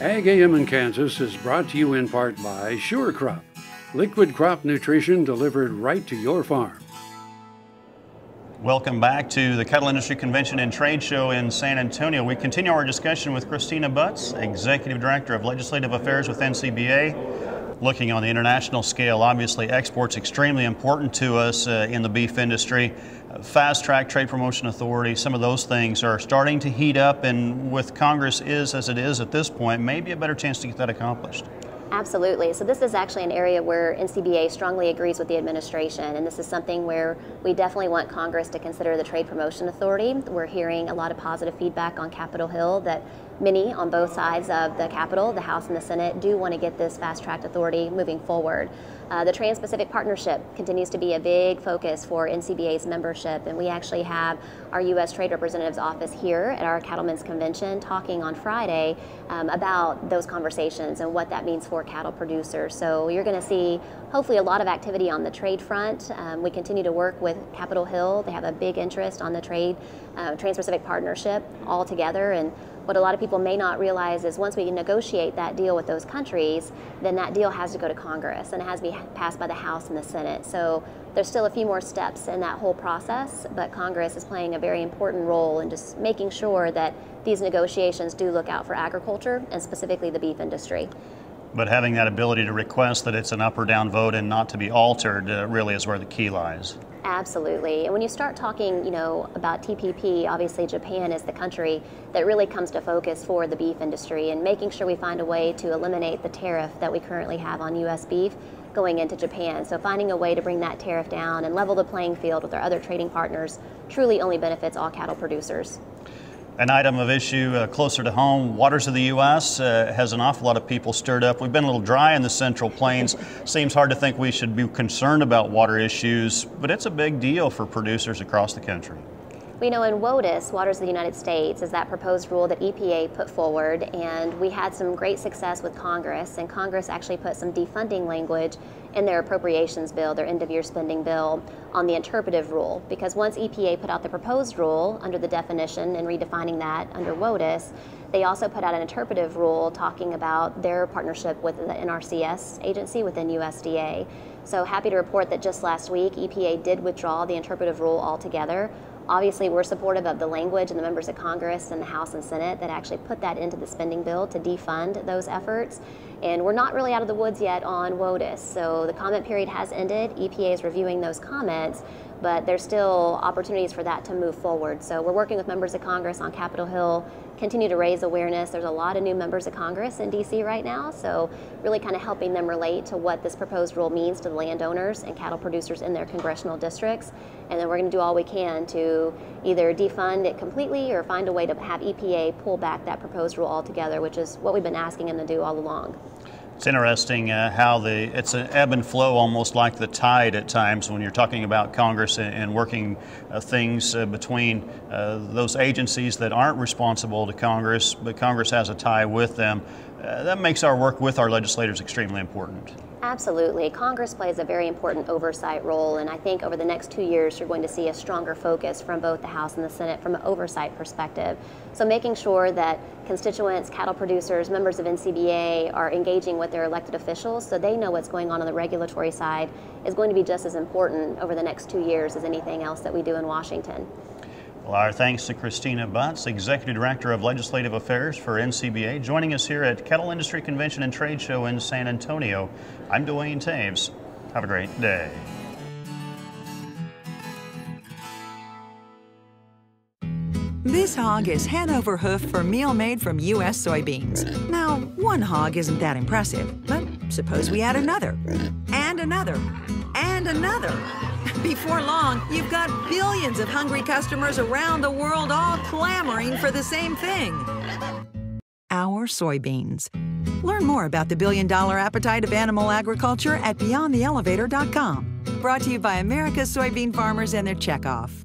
Ag AM in Kansas is brought to you in part by Sure Crop, liquid crop nutrition delivered right to your farm. Welcome back to the Cattle Industry Convention and Trade Show in San Antonio. We continue our discussion with Kristina Butts, Executive Director of Legislative Affairs with NCBA. Looking on the international scale, obviously exports extremely important to us in the beef industry. Fast track trade promotion authority, some of those things are starting to heat up, and with Congress as it is at this point, maybe a better chance to get that accomplished. Absolutely. So this is actually an area where NCBA strongly agrees with the administration, and this is something where we definitely want Congress to consider the Trade Promotion Authority. We're hearing a lot of positive feedback on Capitol Hill that many on both sides of the Capitol, the House and the Senate, do want to get this fast-tracked authority moving forward. The Trans-Pacific Partnership continues to be a big focus for NCBA's membership, and we actually have our U.S. Trade Representative's office here at our Cattlemen's Convention talking on Friday about those conversations and what that means for cattle producers. So you're going to see hopefully a lot of activity on the trade front. We continue to work with Capitol Hill. They have a big interest on the trade Trans-Pacific Partnership altogether, and what a lot of people may not realize is once we negotiate that deal with those countries, then that deal has to go to Congress and it has to be passed by the House and the Senate. So there's still a few more steps in that whole process, but Congress is playing a very important role in just making sure that these negotiations do look out for agriculture and specifically the beef industry. But having that ability to request that it's an up or down vote and not to be altered really is where the key lies. Absolutely. And when you start talking, about TPP, obviously Japan is the country that really comes to focus for the beef industry, and making sure we find a way to eliminate the tariff that we currently have on U.S. beef going into Japan. So finding a way to bring that tariff down and level the playing field with our other trading partners truly only benefits all cattle producers. An item of issue closer to home, waters of the U.S. Has an awful lot of people stirred up. We've been a little dry in the Central Plains. Seems hard to think we should be concerned about water issues, but it's a big deal for producers across the country. We know in WOTUS, Waters of the United States, is that proposed rule that EPA put forward, and we had some great success with Congress, and Congress actually put some defunding language in their appropriations bill, their end-of-year spending bill, on the interpretive rule. Because once EPA put out the proposed rule under the definition and redefining that under WOTUS, they also put out an interpretive rule talking about their partnership with the NRCS agency within USDA. So happy to report that just last week, EPA did withdraw the interpretive rule altogether. Obviously, we're supportive of the language and the members of Congress and the House and Senate that actually put that into the spending bill to defund those efforts. And we're not really out of the woods yet on WOTUS. So the comment period has ended. EPA is reviewing those comments, but there's still opportunities for that to move forward. So we're working with members of Congress on Capitol Hill, continue to raise awareness. There's a lot of new members of Congress in DC right now, so really kind of helping them relate to what this proposed rule means to the landowners and cattle producers in their congressional districts. And then we're going to do all we can to either defund it completely or find a way to have EPA pull back that proposed rule altogether, which is what we've been asking them to do all along. It's interesting how it's an ebb and flow, almost like the tide at times when you're talking about Congress and working things between those agencies that aren't responsible to Congress, but Congress has a tie with them. That makes our work with our legislators extremely important. Absolutely. Congress plays a very important oversight role, and I think over the next 2 years you're going to see a stronger focus from both the House and the Senate from an oversight perspective. So making sure that constituents, cattle producers, members of NCBA are engaging with their elected officials so they know what's going on the regulatory side is going to be just as important over the next 2 years as anything else that we do in Washington. Well, our thanks to Kristina Butts, Executive Director of Legislative Affairs for NCBA, joining us here at Cattle Industry Convention and Trade Show in San Antonio. I'm Duane Toews. Have a great day. This hog is head over hoof for meal made from U.S. soybeans. Now, one hog isn't that impressive, but suppose we add another, and another, and another. Before long, you've got billions of hungry customers around the world all clamoring for the same thing. Our soybeans. Learn more about the billion-dollar appetite of animal agriculture at BeyondTheElevator.com. Brought to you by America's soybean farmers and their checkoff.